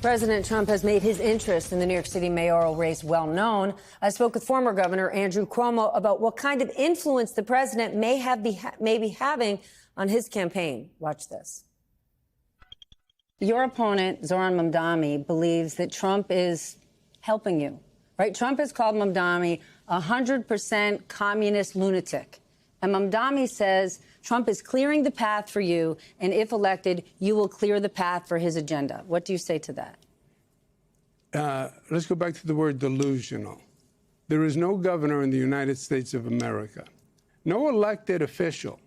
President Trump has made his interest in the New York City mayoral race well known. I spoke with former Governor Andrew Cuomo about what kind of influence the president may be having on his campaign. Watch this. Your opponent, Zohran Mamdani, believes that Trump is helping you, right? Trump has called Mamdani 100% communist lunatic. And Mamdani says Trump is clearing the path for you, and if elected, you will clear the path for his agenda. What do you say to that? Let's go back to the word delusional. There is no governor in the United States of America, no elected official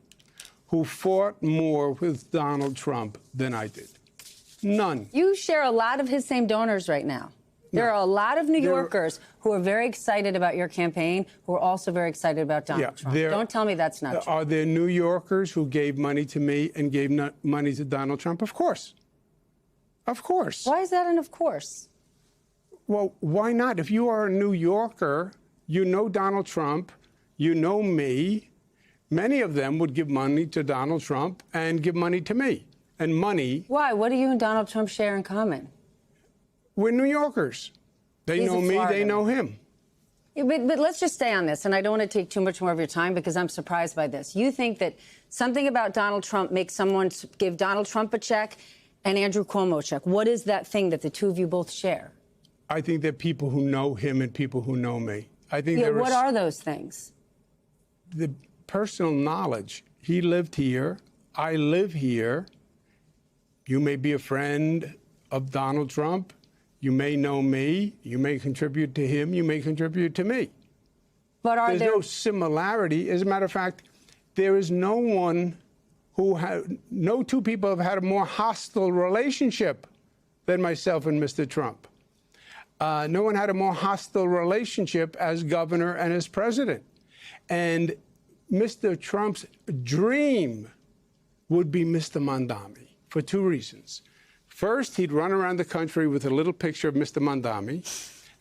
who fought more with Donald Trump than I did. None. You share a lot of his same donors right now. There are a lot of New Yorkers who are very excited about your campaign, who are also very excited about Donald Trump. Don't tell me that's not true. Are there New Yorkers who gave money to me and gave money to Donald Trump? Of course. Of course. Why is that an of course? Well, why not? If you are a New Yorker, you know Donald Trump, you know me. Many of them would give money to Donald Trump and give money to me. And money. Why? What do you and Donald Trump share in common? We're New Yorkers. They know me, they know him. Yeah, but let's just stay on this, and I don't want to take too much more of your time because I'm surprised by this. You think that something about Donald Trump makes someone give Donald Trump a check and Andrew Cuomo a check. What is that thing that the two of you both share? I think they're people who know him and people who know me. I think what are those things? The personal knowledge. He lived here. I live here. You may be a friend of Donald Trump. You may know me. You may contribute to him. You may contribute to me. But There's no similarity. As a matter of fact, there is no two people have had a more hostile relationship than myself and Mr. Trump. No one had a more hostile relationship as governor and as president. And Mr. Trump's dream would be Mr. Mamdani for two reasons. First, he'd run around the country with a little picture of Mr. Mamdani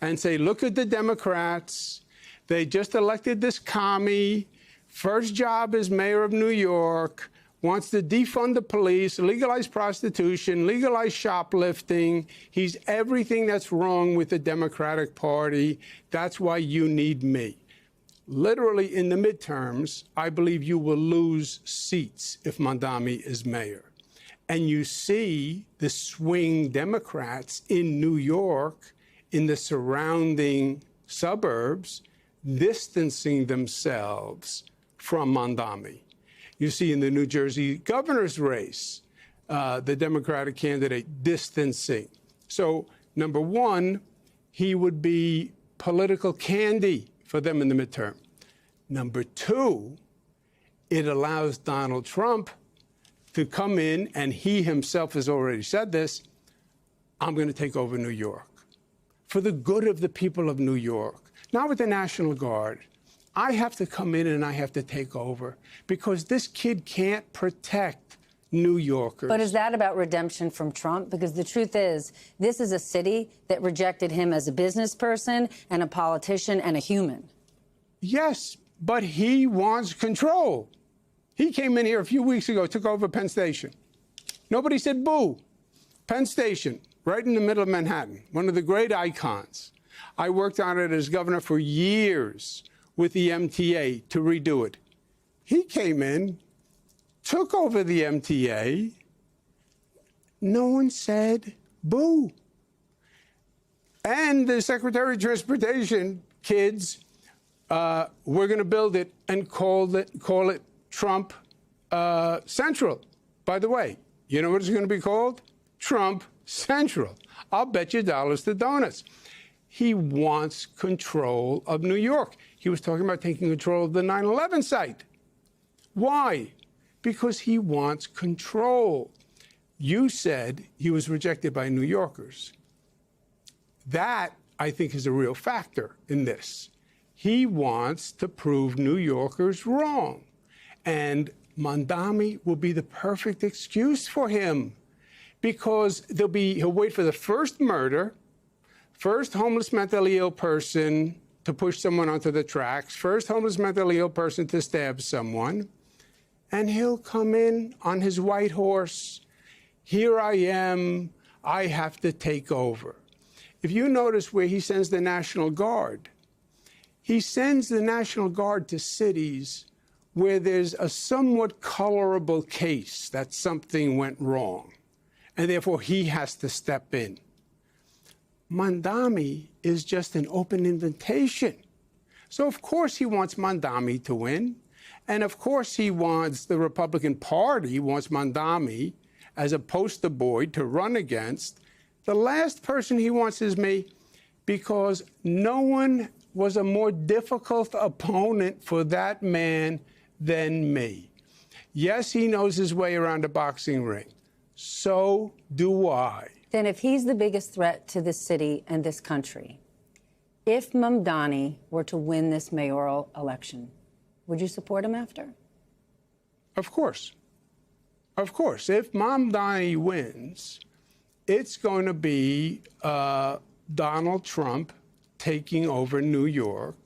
and say, look at the Democrats. They just elected this commie. First job as mayor of New York. Wants to defund the police, legalize prostitution, legalize shoplifting. He's everything that's wrong with the Democratic Party. That's why you need me. Literally, in the midterms, I believe you will lose seats if Mamdani is mayor. And you see the swing Democrats in New York, in the surrounding suburbs, distancing themselves from Mamdani. You see in the New Jersey governor's race, the Democratic candidate distancing. So, number one, he would be political candy for them in the midterm. Number two, it allows Donald Trump to come in, and he himself has already said this, I'm going to take over New York for the good of the people of New York, not with the National Guard. I have to come in and I have to take over because this kid can't protect New Yorkers. But is that about redemption from Trump? Because the truth is, this is a city that rejected him as a business person and a politician and a human. Yes, but he wants control. He came in here a few weeks ago, took over Penn Station. Nobody said boo. Penn Station, right in the middle of Manhattan, one of the great icons. I worked on it as governor for years with the MTA to redo it. He came in, took over the MTA. No one said boo. And the Secretary of Transportation, kids, we're going to build it and call it Trump Central. By the way, you know what it's going to be called? Trump Central. I'll bet you dollars to donuts. He wants control of New York. He was talking about taking control of the 9/11 site. Why? Because he wants control. You said he was rejected by New Yorkers. That, I think, is a real factor in this. He wants to prove New Yorkers wrong. And Mamdani will be the perfect excuse for him because he'll wait for the first murder, first homeless mentally ill person to push someone onto the tracks, first homeless mentally ill person to stab someone, and he'll come in on his white horse. Here I am. I have to take over. If you notice where he sends the National Guard, he sends the National Guard to cities where there's a somewhat colorable case that something went wrong, and therefore he has to step in. Mamdani is just an open invitation. So of course he wants Mamdani to win, and of course he wants, the Republican Party wants Mamdani as a poster boy to run against. The last person he wants is me, because no one was a more difficult opponent for that man than me. Yes, he knows his way around a boxing ring. So do I. Then if he's the biggest threat to this city and this country, if Mamdani were to win this mayoral election, would you support him after? Of course. Of course. If Mamdani wins, it's going to be Donald Trump taking over New York.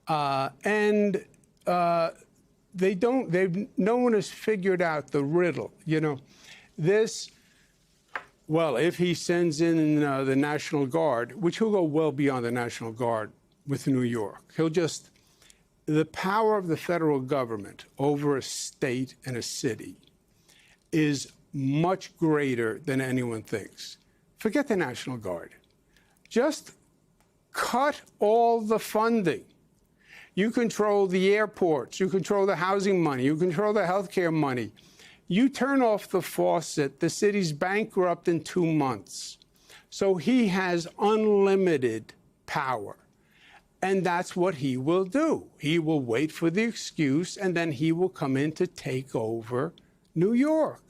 No one has figured out the riddle. You know, if he sends in the National Guard, which he'll go well beyond the National Guard with New York, the power of the federal government over a state and a city is much greater than anyone thinks. Forget the National Guard. Just cut all the funding. You control the airports, you control the housing money, you control the healthcare money. You turn off the faucet, the city's bankrupt in 2 months. So he has unlimited power. And that's what he will do. He will wait for the excuse, and then he will come in to take over New York.